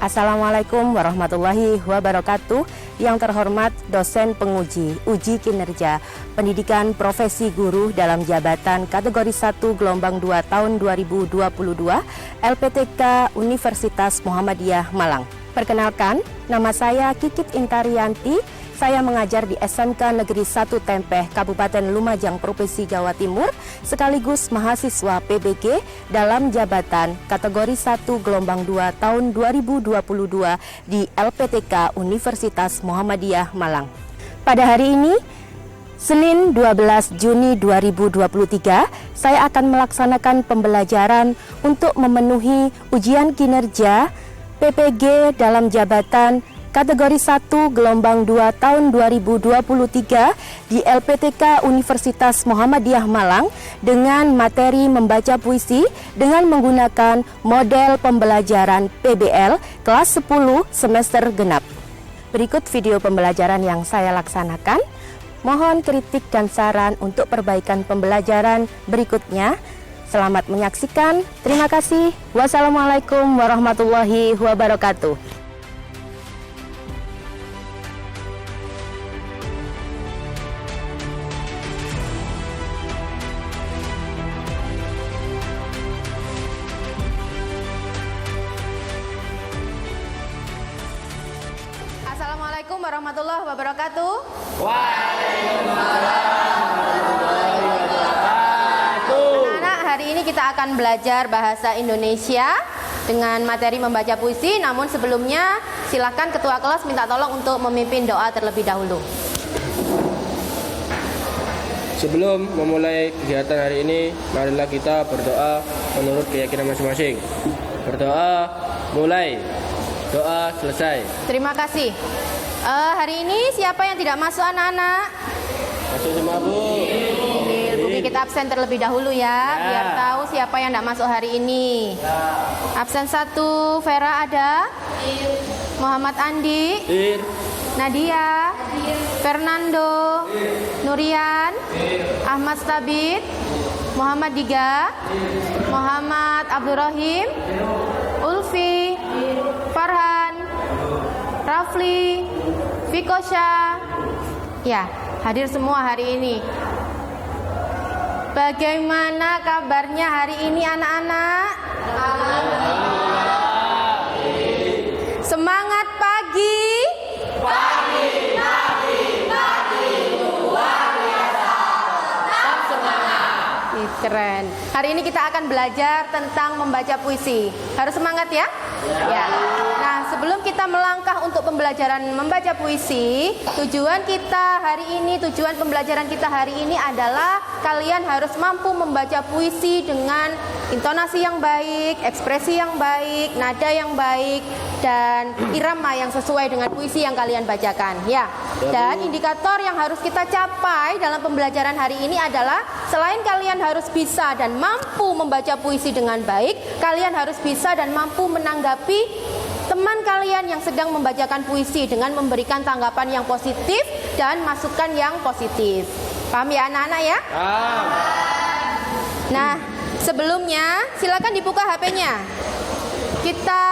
Assalamualaikum warahmatullahi wabarakatuh. Yang terhormat dosen penguji uji kinerja pendidikan profesi guru dalam jabatan kategori 1 gelombang 2 tahun 2022 LPTK Universitas Muhammadiyah Malang. Perkenalkan, nama saya Kikit Intarianti. Saya mengajar di SMK Negeri 1 Tempeh, Kabupaten Lumajang, Provinsi Jawa Timur, sekaligus mahasiswa PBG dalam jabatan kategori 1 gelombang 2 tahun 2022 di LPTK Universitas Muhammadiyah Malang. Pada hari ini, Senin 12 Juni 2023, saya akan melaksanakan pembelajaran untuk memenuhi ujian kinerja PPG dalam jabatan kategori 1 gelombang 2 tahun 2023 di LPTK Universitas Muhammadiyah Malang dengan materi membaca puisi dengan menggunakan model pembelajaran PBL kelas 10 semester genap. Berikut video pembelajaran yang saya laksanakan. Mohon kritik dan saran untuk perbaikan pembelajaran berikutnya. Selamat menyaksikan. Terima kasih. Wassalamualaikum warahmatullahi wabarakatuh. Assalamualaikum warahmatullahi wabarakatuh. Waalaikumsalam warahmatullahi wabarakatuh. Anak-anak, hari ini kita akan belajar bahasa Indonesia dengan materi membaca puisi. Namun sebelumnya silakan ketua kelas minta tolong untuk memimpin doa terlebih dahulu. Sebelum memulai kegiatan hari ini, marilah kita berdoa menurut keyakinan masing-masing. Berdoa mulai, doa selesai. Terima kasih. Hari ini siapa yang tidak masuk anak-anak? Masuk semua, Bu. Buki kita absen terlebih dahulu ya, biar tahu siapa yang tidak masuk hari ini. Absen 1, Vera ada? Muhammad Andi? Nadia? Fernando? Nurian? Ahmad Stabit? Muhammad Diga? Muhammad Abdurrahim? Ulfi? Farhan? Rafli? Fikosha? Ya, hadir semua hari ini. Bagaimana kabarnya hari ini anak-anak? Semangat pagi. Pagi, luar biasa. Tetap semangat. Keren. Hari ini kita akan belajar tentang membaca puisi. Harus semangat ya? Ya. Nah, sebelum kita melangkah untuk pembelajaran membaca puisi, tujuan pembelajaran kita hari ini adalah kalian harus mampu membaca puisi dengan intonasi yang baik, ekspresi yang baik, nada yang baik, dan irama yang sesuai dengan puisi yang kalian bacakan. Ya. Dan indikator yang harus kita capai dalam pembelajaran hari ini adalah selain kalian harus bisa dan mampu membaca puisi dengan baik, kalian harus bisa dan mampu menanggapi teman kalian yang sedang membacakan puisi dengan memberikan tanggapan yang positif dan masukan yang positif. Paham ya anak-anak ya? Nah, sebelumnya silakan dibuka HP-nya. Kita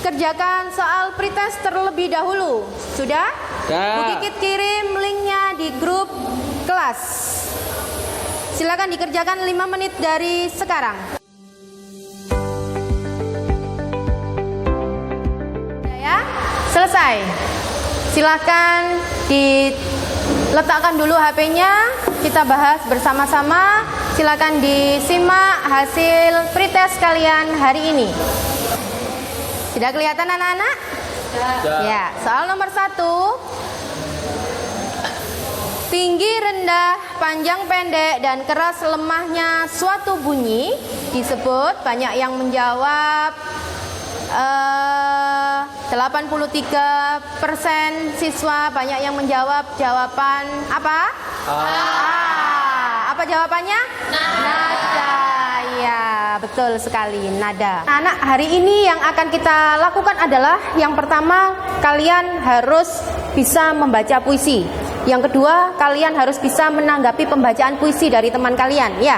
kerjakan soal pretest terlebih dahulu. Sudah? Bu Kikit kirim linknya di grup kelas. Silakan dikerjakan 5 menit dari sekarang. Selesai. Silakan diletakkan dulu HP-nya. Kita bahas bersama-sama. Silakan disimak hasil pretest kalian hari ini. Sudah kelihatan anak-anak? Ya, soal nomor 1. Tinggi, rendah, panjang, pendek, dan keras lemahnya suatu bunyi disebut. Banyak yang menjawab. 83% siswa banyak yang menjawab jawaban apa? Apa jawabannya? Nada. Ya, betul sekali, nada. Anak, hari ini yang akan kita lakukan adalah yang pertama, kalian harus bisa membaca puisi. Yang kedua, kalian harus bisa menanggapi pembacaan puisi dari teman kalian. Ya,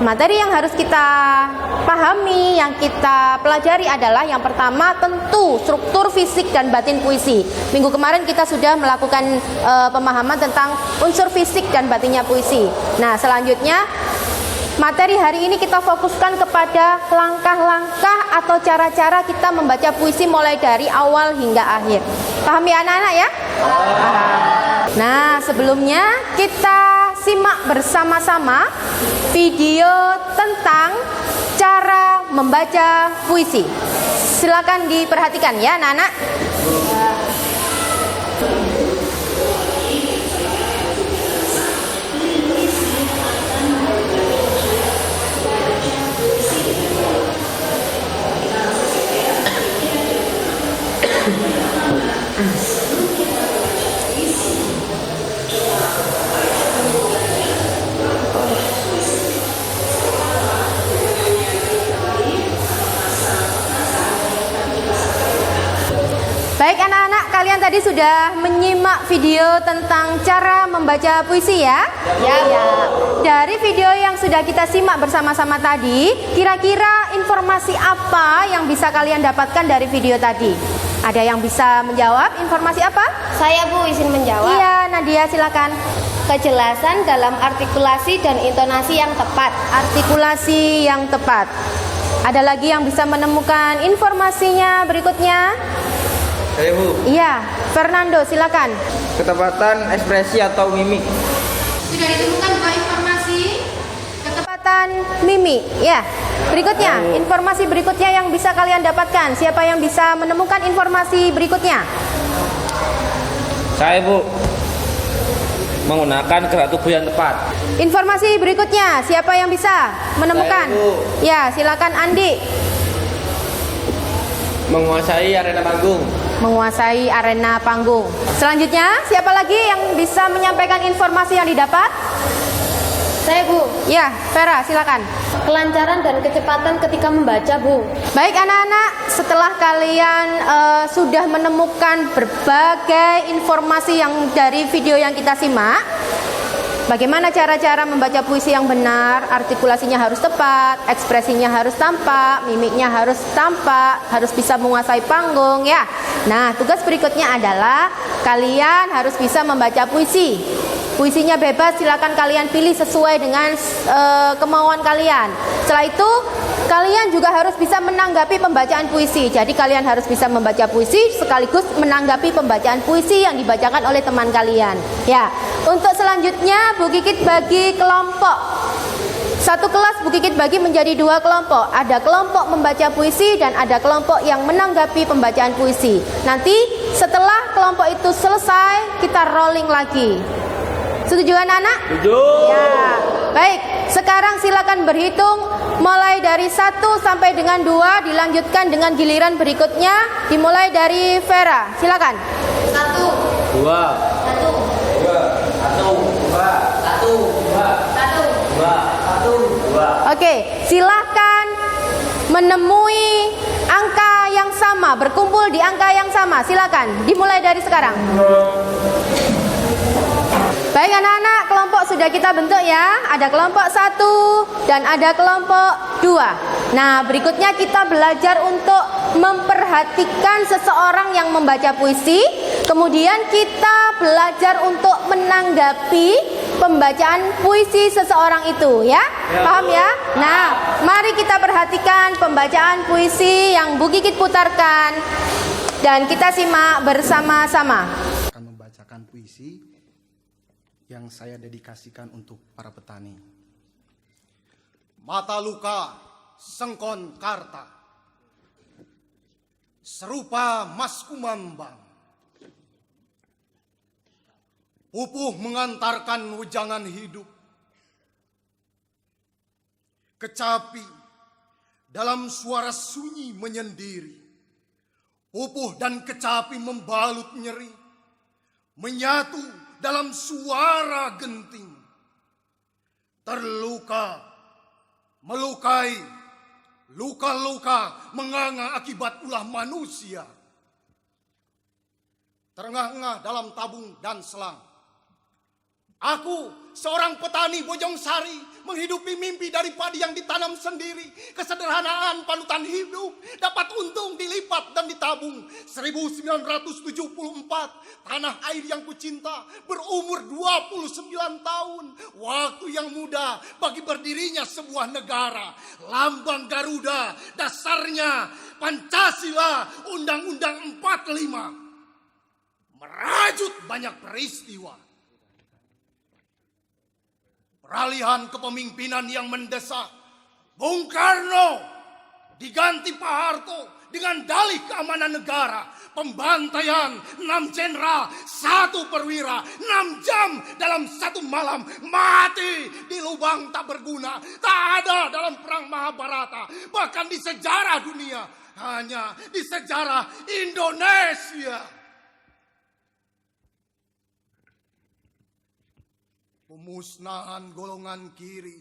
materi yang harus kita pahami, yang kita pelajari adalah yang pertama tentu struktur fisik dan batin puisi. Minggu kemarin kita sudah melakukan pemahaman tentang unsur fisik dan batinnya puisi. Nah, selanjutnya materi hari ini kita fokuskan kepada langkah-langkah atau cara-cara kita membaca puisi mulai dari awal hingga akhir. Paham ya anak-anak ya? Paham. Nah, sebelumnya kita simak bersama-sama video tentang cara membaca puisi. Silakan diperhatikan ya anak-anak. Baik anak-anak, kalian tadi sudah menyimak video tentang cara membaca puisi ya? Ya. Dari video yang sudah kita simak bersama-sama tadi, kira-kira informasi apa yang bisa kalian dapatkan dari video tadi? Ada yang bisa menjawab? Informasi apa? Saya Bu izin menjawab. Iya, Nadia silakan. Kejelasan dalam artikulasi dan intonasi yang tepat. Artikulasi yang tepat. Ada lagi yang bisa menemukan informasinya berikutnya? Saya Bu. Iya, Fernando silakan. Ketepatan ekspresi atau mimik. Sudah ditemukan dua informasi ketepatan mimik. Ya. Berikutnya, informasi berikutnya yang bisa kalian dapatkan. Siapa yang bisa menemukan informasi berikutnya? Saya Bu. Menggunakan gerak tubuh yang tepat. Informasi berikutnya, siapa yang bisa menemukan? Saya, Bu. Ya, silakan Andi. Menguasai arena panggung. Menguasai arena panggung. Selanjutnya, siapa lagi yang bisa menyampaikan informasi yang didapat? Saya Bu. Ya, Vera, silakan. Kelancaran dan kecepatan ketika membaca Bu. Baik anak-anak, setelah kalian sudah menemukan berbagai informasi yang dari video yang kita simak, bagaimana cara-cara membaca puisi yang benar, artikulasinya harus tepat, ekspresinya harus tampak, mimiknya harus tampak, harus bisa menguasai panggung ya. Nah, tugas berikutnya adalah kalian harus bisa membaca puisi. Puisinya bebas, silakan kalian pilih sesuai dengan kemauan kalian. Setelah itu, kalian juga harus bisa menanggapi pembacaan puisi. Jadi kalian harus bisa membaca puisi sekaligus menanggapi pembacaan puisi yang dibacakan oleh teman kalian. Ya, untuk selanjutnya Bu Kikit bagi kelompok. Satu kelas Bu Kikit bagi menjadi dua kelompok. Ada kelompok membaca puisi dan ada kelompok yang menanggapi pembacaan puisi. Nanti setelah kelompok itu selesai, kita rolling lagi. Setuju anak-anak? Setuju. Ya. Baik, sekarang silakan berhitung mulai dari 1 sampai dengan 2, dilanjutkan dengan giliran berikutnya, dimulai dari Vera. Silakan. 1 Dua. 1 Oke, silakan menemui angka yang sama, berkumpul di angka yang sama. Silakan, dimulai dari sekarang. Baik anak-anak, kelompok sudah kita bentuk ya. Ada kelompok 1 dan ada kelompok 2. Nah, berikutnya kita belajar untuk memperhatikan seseorang yang membaca puisi. Kemudian kita belajar untuk menanggapi pembacaan puisi seseorang itu ya. Paham ya? Nah, mari kita perhatikan pembacaan puisi yang Bu Kikit putarkan dan kita simak bersama-sama. Akan membacakan puisi yang saya dedikasikan untuk para petani. Mata luka sengkon karta, serupa mas kumambang, pupuh mengantarkan wejangan hidup, kecapi dalam suara sunyi menyendiri, pupuh dan kecapi membalut nyeri, menyatu dalam suara genting, terluka, melukai, luka-luka menganga akibat ulah manusia, terengah-engah dalam tabung dan selang, Aku, seorang petani Bojongsari, menghidupi mimpi dari padi yang ditanam sendiri. Kesederhanaan panutan hidup, dapat untung dilipat dan ditabung. 1974, tanah air yang kucinta, berumur 29 tahun. Waktu yang muda bagi berdirinya sebuah negara. Lambang Garuda, dasarnya Pancasila, Undang-Undang 45. Merajut banyak peristiwa. Peralihan kepemimpinan yang mendesak, Bung Karno diganti Pak Harto dengan dalih keamanan negara. Pembantaian 6 jenderal, 1 perwira, 6 jam dalam 1 malam, mati di lubang tak berguna. Tak ada dalam perang Mahabharata, bahkan di sejarah dunia, hanya di sejarah Indonesia. Pemusnahan golongan kiri,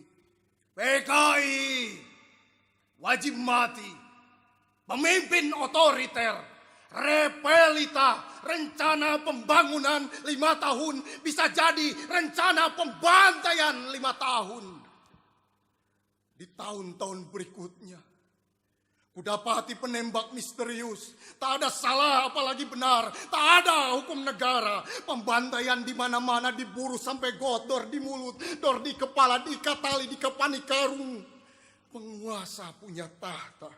PKI, wajib mati, pemimpin otoriter, repelita, rencana pembangunan 5 tahun bisa jadi rencana pembantaian 5 tahun. Di tahun-tahun berikutnya, kudapati penembak misterius. Tak ada salah apalagi benar. Tak ada hukum negara. Pembantaian di mana-mana, diburu sampai godor di mulut, dor di kepala, diikat tali, dikepani karung. Penguasa punya tahta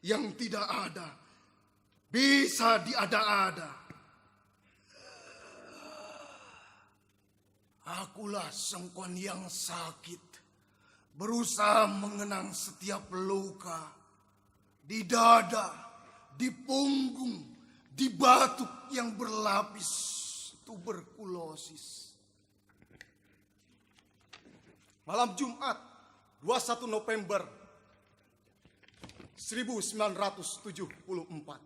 yang tidak ada, bisa diada-ada. Akulah sengkon yang sakit, berusaha mengenang setiap luka. Di dada, di punggung, di batuk yang berlapis tuberkulosis. Malam Jumat 21 November 1974.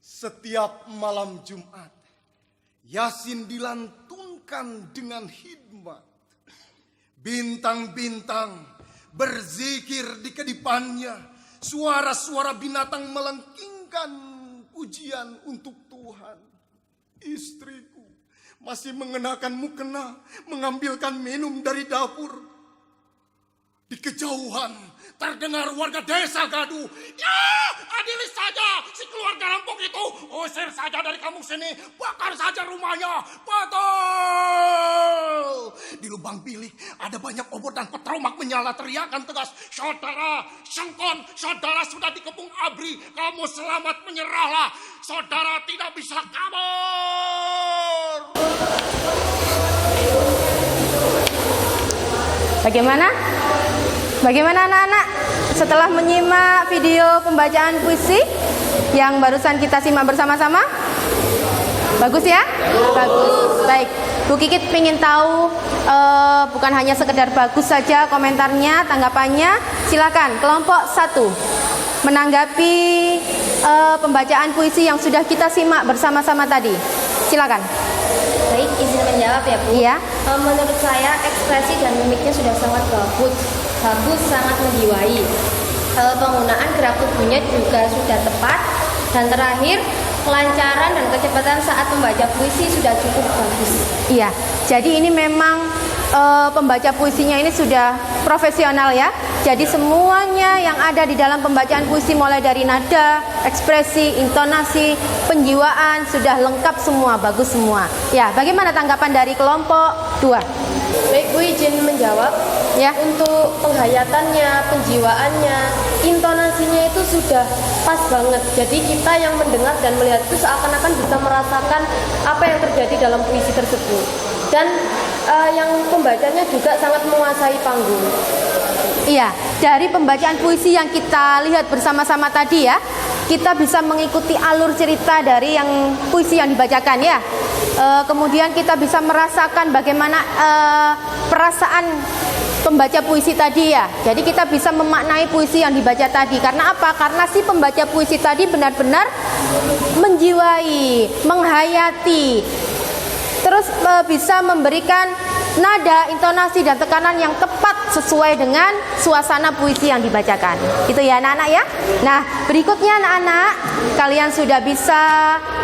Setiap malam Jumat, Yasin dilantunkan dengan hikmat. Bintang-bintang berzikir di kedipannya, suara-suara binatang melengkingkan pujian untuk Tuhan. Istriku masih mengenakan mukena, mengambilkan minum dari dapur. Di kejauhan terdengar warga desa gaduh. Ya, adili saja si keluarga rampok itu. Usir saja dari kampung sini, bakar saja rumahnya. Betul. Di lubang bilik ada banyak obor dan petromak menyala, teriakan tegas. Saudara, sengkon, saudara sudah dikepung ABRI. Kamu selamat menyerahlah. Saudara tidak bisa kabur. Bagaimana anak-anak setelah menyimak video pembacaan puisi yang barusan kita simak bersama-sama? Bagus ya? Bagus. Baik, Bu Kikit ingin tahu bukan hanya sekedar bagus saja komentarnya, tanggapannya. Silakan kelompok 1 menanggapi pembacaan puisi yang sudah kita simak bersama-sama tadi. Silakan. Baik, izin menjawab ya Bu. Iya. Menurut saya ekspresi dan mimiknya sudah sangat bagus, sangat menjiwai. Penggunaan gerak tubuhnya juga sudah tepat. Dan terakhir, kelancaran dan kecepatan saat membaca puisi sudah cukup bagus. Iya, jadi ini memang pembaca puisinya ini sudah profesional ya. Jadi semuanya yang ada di dalam pembacaan puisi, mulai dari nada, ekspresi, intonasi, penjiwaan, sudah lengkap semua, bagus semua. Ya, bagaimana tanggapan dari kelompok 2? Baik Bu, izin menjawab. Ya. Untuk penghayatannya, penjiwaannya, intonasinya itu sudah pas banget. Jadi kita yang mendengar dan melihat itu seakan-akan bisa merasakan apa yang terjadi dalam puisi tersebut. Dan yang pembacanya juga sangat menguasai panggung. Iya, dari pembacaan puisi yang kita lihat bersama-sama tadi ya, kita bisa mengikuti alur cerita dari yang puisi yang dibacakan ya. Kemudian kita bisa merasakan bagaimana perasaan pembaca puisi tadi ya. Jadi kita bisa memaknai puisi yang dibaca tadi. Karena apa? Karena si pembaca puisi tadi benar-benar menjiwai, menghayati, terus bisa memberikan nada, intonasi, dan tekanan yang tepat sesuai dengan suasana puisi yang dibacakan. Gitu ya anak-anak ya. Nah, berikutnya anak-anak, kalian sudah bisa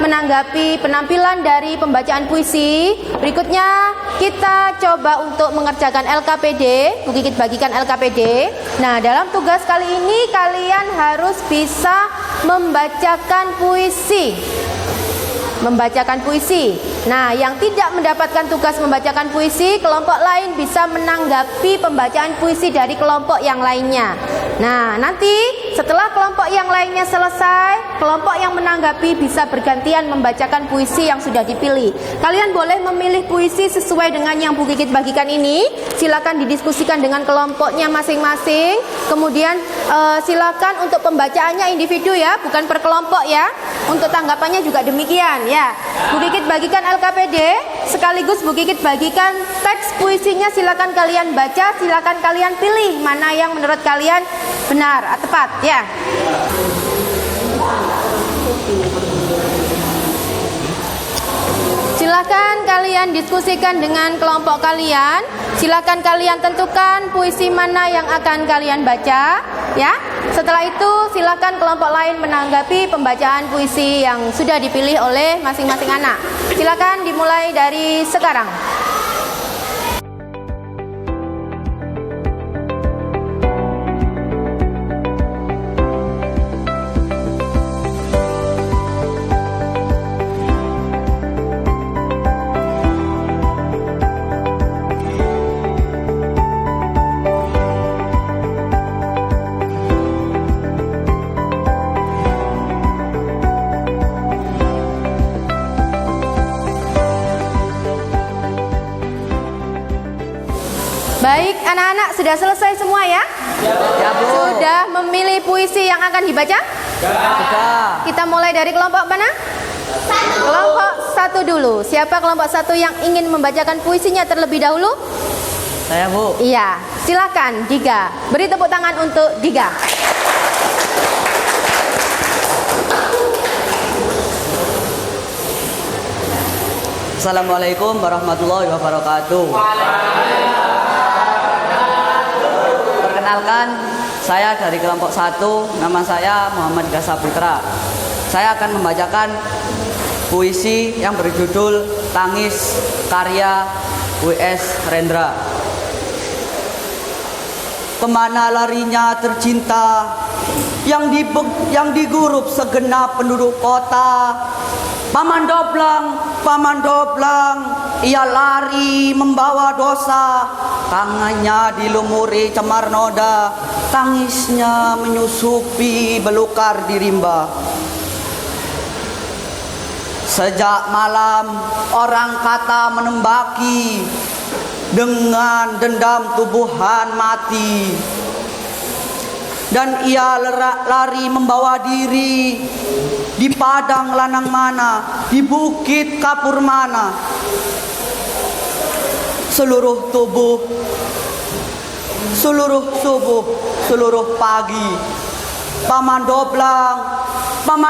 menanggapi penampilan dari pembacaan puisi. Berikutnya kita coba untuk mengerjakan LKPD. Bu Kikit bagikan LKPD. Nah, dalam tugas kali ini kalian harus bisa membacakan puisi. Membacakan puisi. Nah, yang tidak mendapatkan tugas membacakan puisi, kelompok lain bisa menanggapi pembacaan puisi dari kelompok yang lainnya. Nah, nanti setelah kelompok yang lainnya selesai, kelompok yang menanggapi bisa bergantian membacakan puisi yang sudah dipilih. Kalian boleh memilih puisi sesuai dengan yang Bu Kikit bagikan ini. Silakan didiskusikan dengan kelompoknya masing-masing. Kemudian silakan untuk pembacaannya individu ya, bukan per kelompok ya. Untuk tanggapannya juga demikian ya. Bu Kikit bagikan LKPD, sekaligus Bu Kikit bagikan teks puisinya. Silakan kalian baca, silakan kalian pilih mana yang menurut kalian benar atau tepat ya. Silakan kalian diskusikan dengan kelompok kalian. Silakan kalian tentukan puisi mana yang akan kalian baca ya. Setelah itu silakan kelompok lain menanggapi pembacaan puisi yang sudah dipilih oleh masing-masing anak. Silakan dimulai dari sekarang. Baik, anak-anak sudah selesai semua ya? Ya, Bu. Sudah memilih puisi yang akan dibaca? Sudah. Kita mulai dari kelompok mana? Kelompok 1 dulu. Siapa kelompok 1 yang ingin membacakan puisinya terlebih dahulu? Saya, Bu. Iya, silakan Diga. Beri tepuk tangan untuk Diga. Assalamualaikum warahmatullahi wabarakatuh. Perkenalkan, saya dari kelompok 1, nama saya Muhammad Gasa Putra. Saya akan membacakan puisi yang berjudul Tangis karya W.S. Rendra. Kemana larinya tercinta yang digurup segenap penduduk kota. Paman Doblang, ia lari membawa dosa. Tangannya dilumuri cemar noda, tangisnya menyusupi belukar di rimba. Sejak malam orang kata menembaki, dengan dendam tubuhan mati. Dan ia lari membawa diri di padang lanang mana, di bukit kapur mana. Seluruh tubuh, seluruh subuh, seluruh pagi. Paman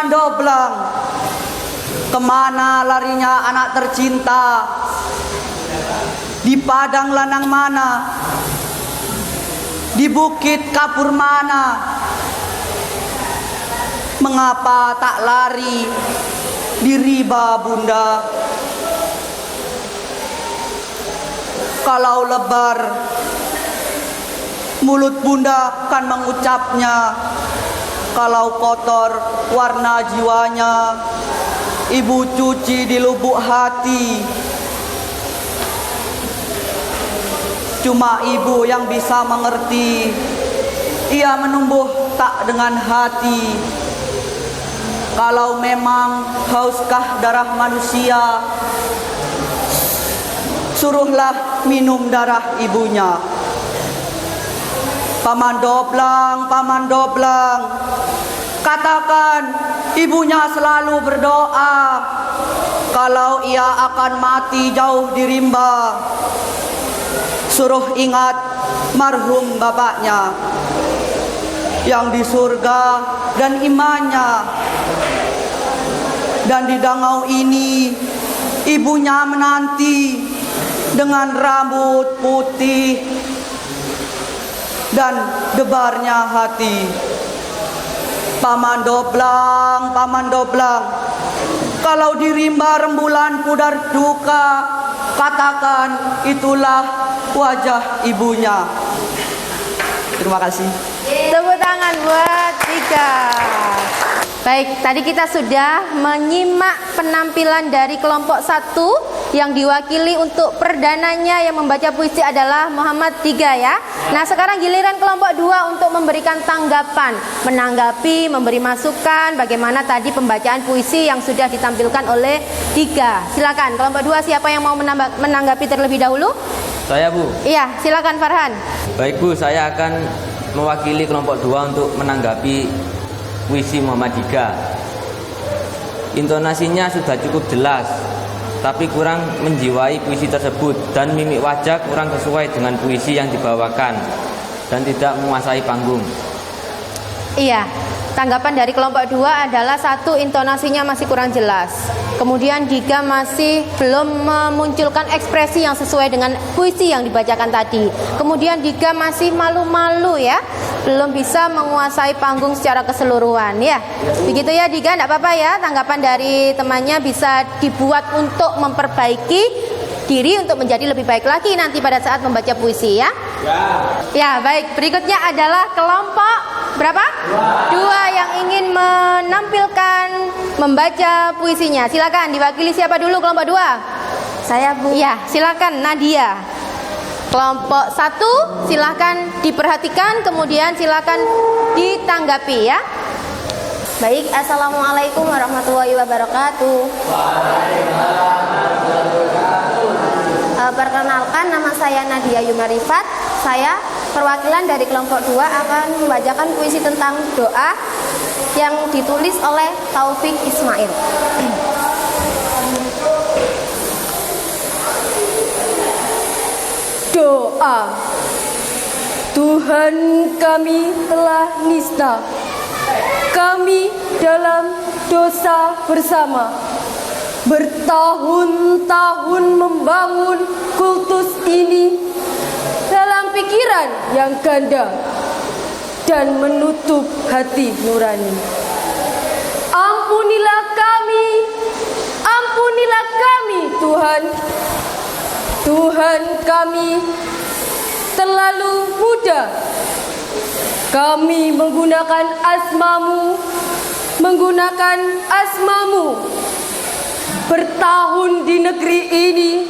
Doblang, kemana larinya anak tercinta? Di padang lanang mana, di bukit kapur mana. Mengapa tak lari di riba bunda? Kalau lebar, mulut bunda kan mengucapnya. Kalau kotor warna jiwanya, ibu cuci di lubuk hati. Cuma ibu yang bisa mengerti, ia menumbuh tak dengan hati. Kalau memang hauskah darah manusia, suruhlah minum darah ibunya. Paman Doblang, katakan ibunya selalu berdoa kalau ia akan mati jauh di rimba. Suruh ingat marhum bapaknya yang di surga dan imannya. Dan di dangau ini ibunya menanti dengan rambut putih dan debarnya hati. Paman Doblang, kalau di rimba rembulan pudar duka, katakan itulah wajah ibunya. Terima kasih. Tepuk tangan buat Dika. Baik, tadi kita sudah menyimak penampilan dari kelompok 1 yang diwakili untuk perdananya yang membaca puisi adalah Muhammad Diga ya. Nah, sekarang giliran kelompok 2 untuk memberikan tanggapan, menanggapi, memberi masukan bagaimana tadi pembacaan puisi yang sudah ditampilkan oleh Diga. Silakan kelompok 2, siapa yang mau menanggapi terlebih dahulu? Saya, Bu. Iya, silakan Farhan. Baik, Bu, saya akan mewakili kelompok 2 untuk menanggapi puisi Muhammad Diga. Intonasinya sudah cukup jelas, tapi kurang menjiwai puisi tersebut dan mimik wajah kurang sesuai dengan puisi yang dibawakan dan tidak menguasai panggung. Iya, tanggapan dari kelompok 2 adalah 1, intonasinya masih kurang jelas. Kemudian Diga masih belum memunculkan ekspresi yang sesuai dengan puisi yang dibacakan tadi. Kemudian Diga masih malu-malu ya, belum bisa menguasai panggung secara keseluruhan ya. Begitu ya Diga, enggak apa-apa ya, tanggapan dari temannya bisa dibuat untuk memperbaiki diri untuk menjadi lebih baik lagi nanti pada saat membaca puisi ya. Ya, baik. Berikutnya adalah kelompok berapa? 2 yang ingin menampilkan membaca puisinya. Silakan diwakili siapa dulu kelompok 2? Saya, Bu. Ya, silakan Nadia. Kelompok 1 silakan diperhatikan, kemudian silakan ditanggapi ya. Baik, Assalamualaikum warahmatullahi wabarakatuh. Perkenalkan, nama saya Nadia Yumarifat. Saya perwakilan dari kelompok 2 akan membacakan puisi tentang doa yang ditulis oleh Taufik Ismail. Doa. Tuhan kami telah nista, kami dalam dosa bersama, bertahun-tahun membangun kultus ini dalam pikiran yang ganda dan menutup hati nurani. Ampunilah kami Tuhan. Tuhan kami terlalu muda. Kami menggunakan asmamu bertahun di negeri ini.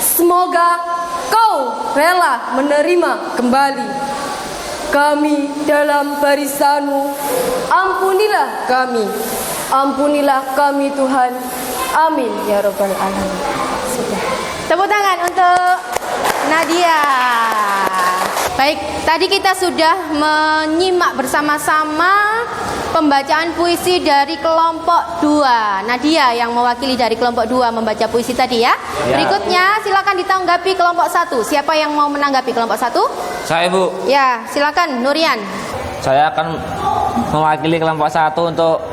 Semoga kau rela menerima kembali kami dalam barisanmu. Ampunilah kami Tuhan. Amin ya Rabbal Alamin. Sudah. Tepuk tangan untuk Nadia. Baik, tadi kita sudah menyimak bersama-sama pembacaan puisi dari kelompok 2. Nadia yang mewakili dari kelompok 2 membaca puisi tadi ya. Berikutnya silakan ditanggapi kelompok 1. Siapa yang mau menanggapi kelompok 1? Saya, Bu. Ya, silakan Nurian. Saya akan mewakili kelompok 1 untuk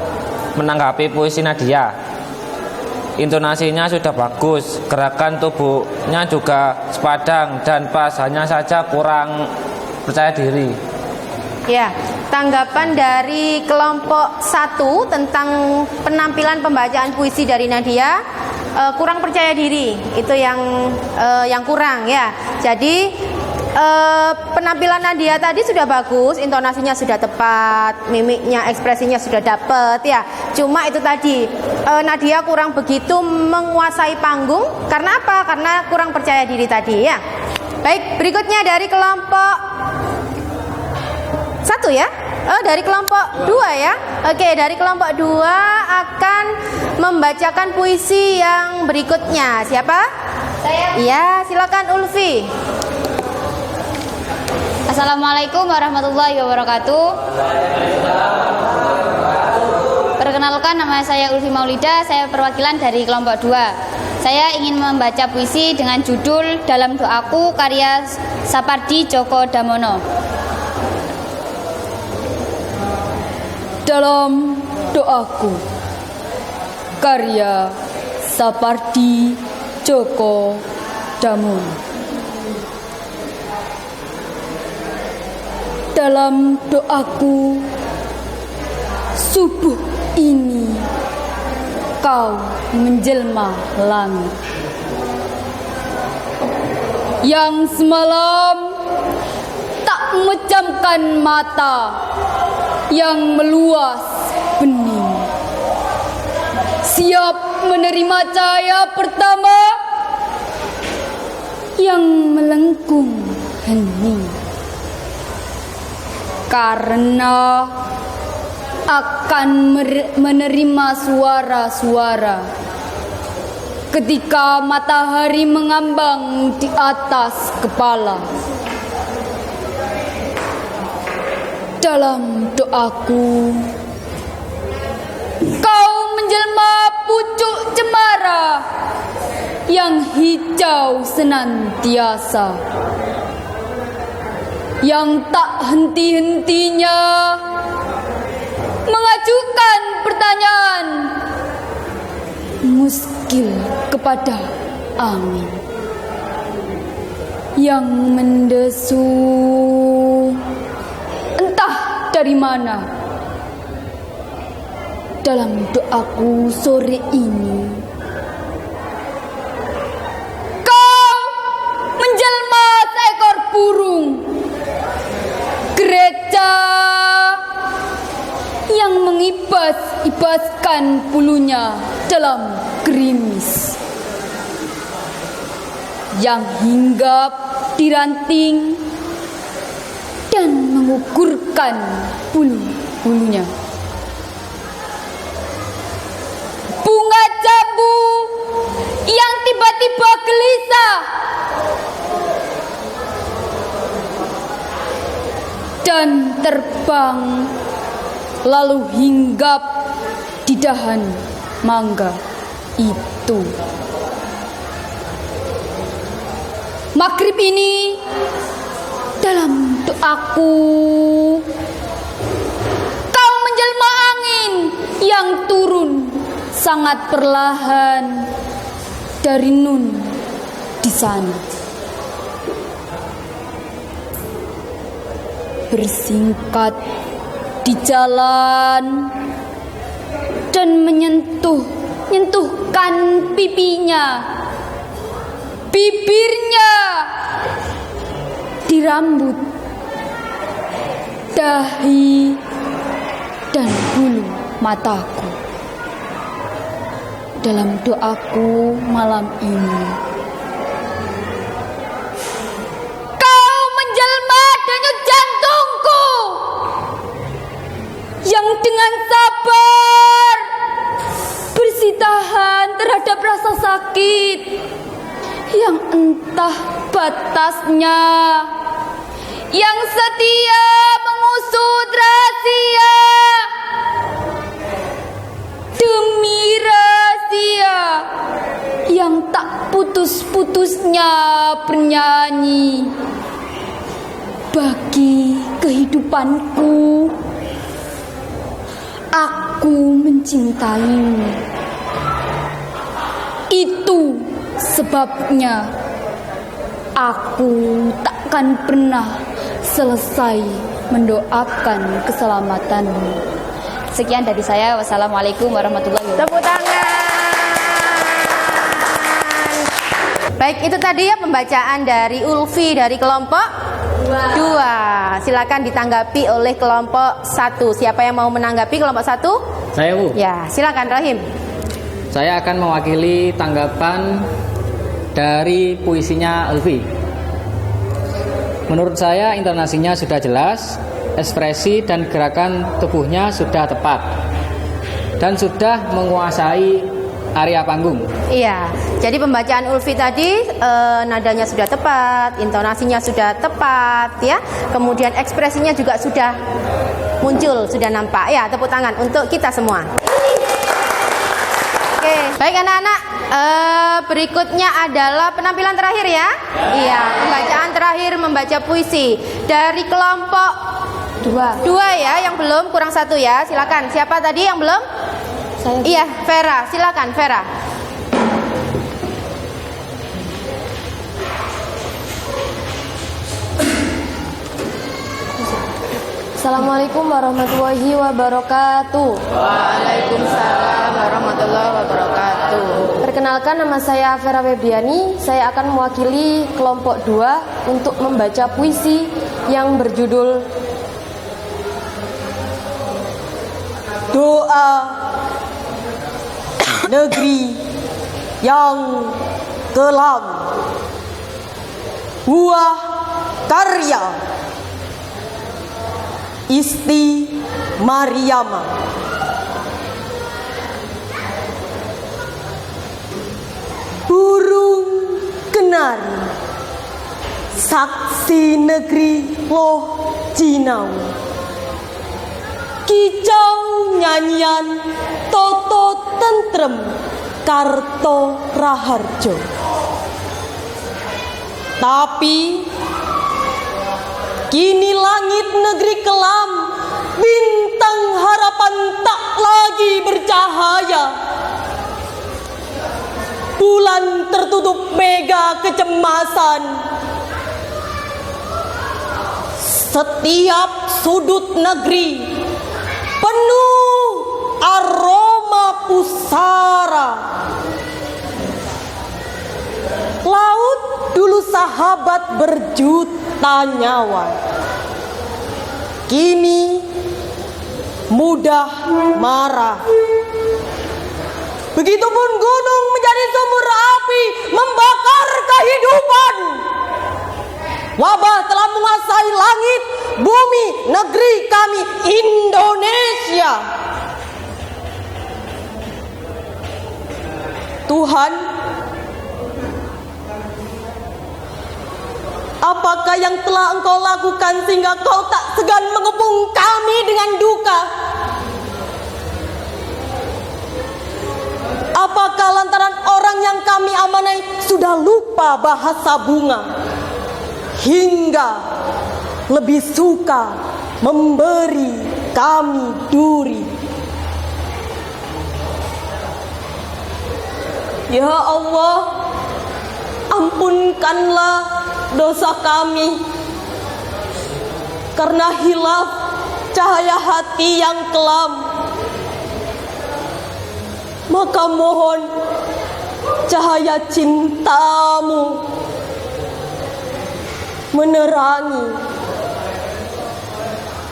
menanggapi puisi Nadia. Intonasinya sudah bagus, gerakan tubuhnya juga sepadang dan pas, hanya saja kurang percaya diri. Ya, tanggapan dari kelompok 1 tentang penampilan pembacaan puisi dari Nadia, kurang percaya diri, itu yang kurang ya. Jadi penampilan Nadia tadi sudah bagus, intonasinya sudah tepat, mimiknya, ekspresinya sudah dapet ya. Cuma itu tadi Nadia kurang begitu menguasai panggung. Karena apa? Karena kurang percaya diri tadi ya. Baik, berikutnya dari kelompok 1 ya. Dari kelompok 2 ya. Oke, dari kelompok 2 akan membacakan puisi yang berikutnya. Siapa? Saya. Iya, silakan Ulfi. Assalamualaikum warahmatullahi wabarakatuh. Perkenalkan, nama saya Ulfi Maulida. Saya perwakilan dari kelompok 2. Saya ingin membaca puisi dengan judul Dalam Doaku karya Sapardi Djoko Damono. Dalam doaku karya Sapardi Djoko kepadamu. Dalam doaku subuh ini kau menjelma langit yang semalam tak memejamkan mata yang meluas bening, siap menerima cahaya pertama yang melengkung hening. Karena akan menerima suara-suara ketika matahari mengambang di atas kepala. Dalam doaku, kau menjelma pucuk cemara yang hijau senantiasa, yang tak henti-hentinya mengajukan pertanyaan muskil kepada angin yang mendesu entah dari mana. Dalam doaku sore ini, kau menjelma seekor burung gereja yang mengibas-ibaskan bulunya dalam gerimis, yang hinggap di ranting dan mengukurkan bulu-bulunya. Bunga jambu yang tiba-tiba gelisah dan terbang lalu hinggap di dahan mangga itu. Maghrib ini dalam doaku, kau menjelma angin yang turun sangat perlahan dari nun di sana, bersingkat di jalan dan menyentuhkan pipinya, bibirnya di rambut, dahi dan bulu mataku. Dalam doaku malam ini, kau menjelma denyut jantungku yang dengan sabar bersitahan terhadap rasa sakit yang entah batasnya, yang setia mengusut rahasia demi rahasia yang tak putus-putusnya bernyanyi bagi kehidupanku. Aku mencintaimu. Itu sebabnya aku takkan pernah selesai mendoakan keselamatanmu. Sekian dari saya. Wassalamualaikum warahmatullahi wabarakatuh. Tepuk tangan. Baik, itu tadi ya pembacaan dari Ulfi dari kelompok 2. Silakan ditanggapi oleh kelompok 1. Siapa yang mau menanggapi kelompok 1? Saya, Bu. Ya, silakan Rahim. Saya akan mewakili tanggapan dari puisinya Ulfi. Menurut saya intonasinya sudah jelas, ekspresi dan gerakan tubuhnya sudah tepat, dan sudah menguasai area panggung. Iya, jadi pembacaan Ulfi tadi nadanya sudah tepat, intonasinya sudah tepat, ya. Kemudian ekspresinya juga sudah muncul, sudah nampak. Ya, tepuk tangan untuk kita semua. Oke, baik anak-anak. Berikutnya adalah penampilan terakhir ya. Iya, pembacaan terakhir membaca puisi dari kelompok 2 ya, yang belum, kurang 1 ya. Silakan. Siapa tadi yang belum? Saya. Iya, Vera. Silakan Vera. Assalamualaikum warahmatullahi wabarakatuh. Waalaikumsalam warahmatullahi wabarakatuh. Perkenalkan, nama saya Vera Febriani. Saya akan mewakili kelompok 2 untuk membaca puisi yang berjudul Doa Negeri yang Kelam. Buah karya Isti Mariama. Burung kenari, saksi negeri loh Jinau. Kicau nyanyian Toto tentrem Karto Raharjo. Tapi kini langit negeri kelam, bintang harapan tak lagi bercahaya. Bulan tertutup mega kecemasan. Setiap sudut negeri penuh aroma pusara. Laut dulu sahabat berjuta nyawa, kini mudah marah. Begitupun gunung menjadi sumber api membakar kehidupan. Wabah telah menguasai langit, bumi, negeri kami Indonesia. Tuhan, apakah yang telah Engkau lakukan sehingga Kau tak segan mengepung kami dengan duka? Apakah lantaran orang yang kami amanai sudah lupa bahasa bunga, hingga lebih suka memberi kami duri? Ya Allah, ampunkanlah dosa kami karena hilaf cahaya hati yang kelam. Maka mohon cahaya cintamu menerangi.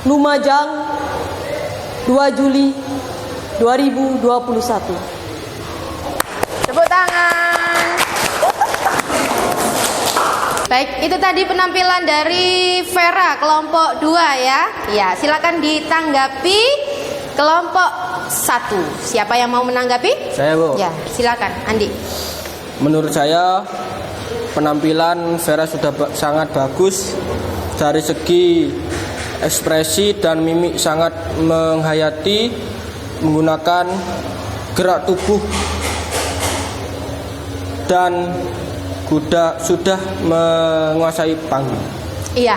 Lumajang, 2 Juli 2021. Tepuk tangan. Baik, itu tadi penampilan dari Vera kelompok 2 ya. Ya, silakan ditanggapi kelompok 1. Siapa yang mau menanggapi? Saya, Bu. Ya, silakan, Andi. Menurut saya penampilan Vera sudah sangat bagus dari segi ekspresi dan mimik, sangat menghayati, menggunakan gerak tubuh dan sudah menguasai panggung. Iya.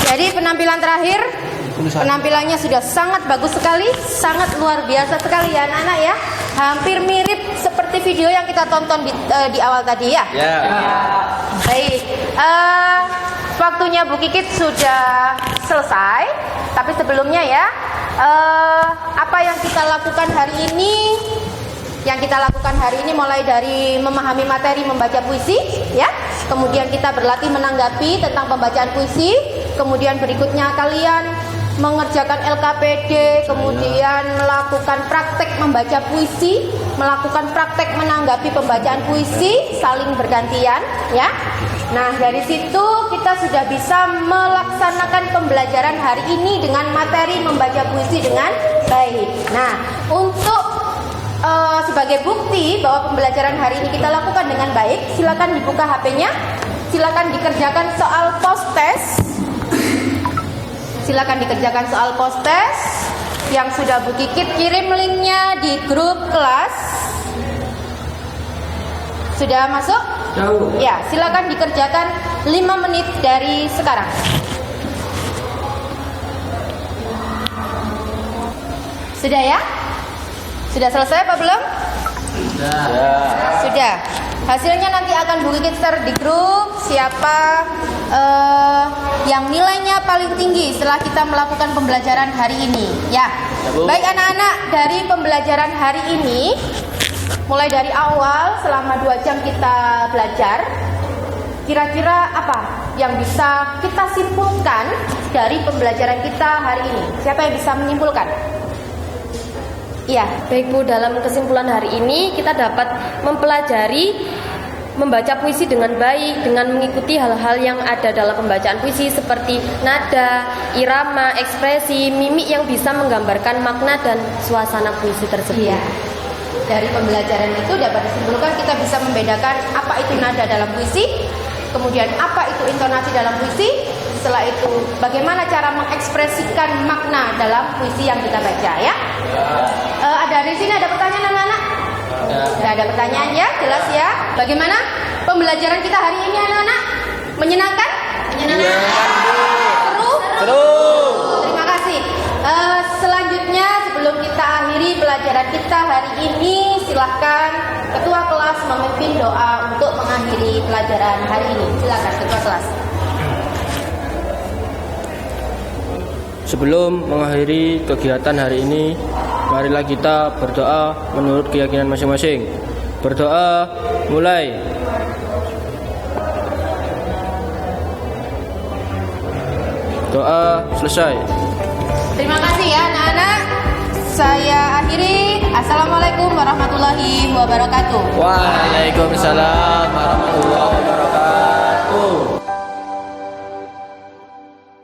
Jadi penampilan terakhir, penampilannya sudah sangat bagus sekali, sangat luar biasa sekali ya anak-anak ya. Hampir mirip seperti video yang kita tonton di awal tadi ya. Ya. Baik, waktunya Bu Kikit sudah selesai. Tapi sebelumnya ya, apa yang kita lakukan hari ini? Yang kita lakukan hari ini mulai dari memahami materi membaca puisi, ya. Kemudian kita berlatih menanggapi tentang pembacaan puisi. Kemudian berikutnya kalian mengerjakan LKPD, kemudian melakukan praktek membaca puisi, melakukan praktek menanggapi pembacaan puisi, saling bergantian, ya. Nah, dari situ kita sudah bisa melaksanakan pembelajaran hari ini dengan materi membaca puisi dengan baik. Nah, untuk sebagai bukti bahwa pembelajaran hari ini kita lakukan dengan baik, silakan dibuka HP-nya, silakan dikerjakan soal post-test. Silakan dikerjakan soal post-test yang sudah Bu Kikit kirim linknya di grup kelas. Sudah masuk? Jauh. Ya, silakan dikerjakan 5 menit dari sekarang. Sudah ya? Sudah selesai apa belum? Sudah. Hasilnya nanti akan Bu Kikit share di grup. Siapa yang nilainya paling tinggi setelah kita melakukan pembelajaran hari ini. Ya, baik anak-anak, dari pembelajaran hari ini, mulai dari awal selama 2 jam kita belajar, kira-kira apa yang bisa kita simpulkan dari pembelajaran kita hari ini? Siapa yang bisa menyimpulkan? Iya, baik Bu, dalam kesimpulan hari ini kita dapat mempelajari membaca puisi dengan baik dengan mengikuti hal-hal yang ada dalam pembacaan puisi seperti nada, irama, ekspresi, mimik yang bisa menggambarkan makna dan suasana puisi tersebut. Iya. Dari pembelajaran itu dapat disimpulkan kita bisa membedakan apa itu nada dalam puisi, kemudian apa itu intonasi dalam puisi, setelah itu bagaimana cara mengekspresikan makna dalam puisi yang kita baca, ya. Ada di sini ada pertanyaan anak-anak? Tidak ada pertanyaan, ya, jelas ya. Bagaimana pembelajaran kita hari ini anak-anak? Menyenangkan? Seru? Terima kasih. Selanjutnya sebelum kita akhiri pelajaran kita hari ini, silahkan ketua kelas memimpin doa untuk mengakhiri pelajaran hari ini. Silakan ketua kelas. Sebelum mengakhiri kegiatan hari ini, marilah kita berdoa menurut keyakinan masing-masing. Berdoa mulai. Doa selesai. Terima kasih ya anak-anak. Saya akhiri. Assalamualaikum warahmatullahi wabarakatuh. Waalaikumsalam warahmatullahi wabarakatuh.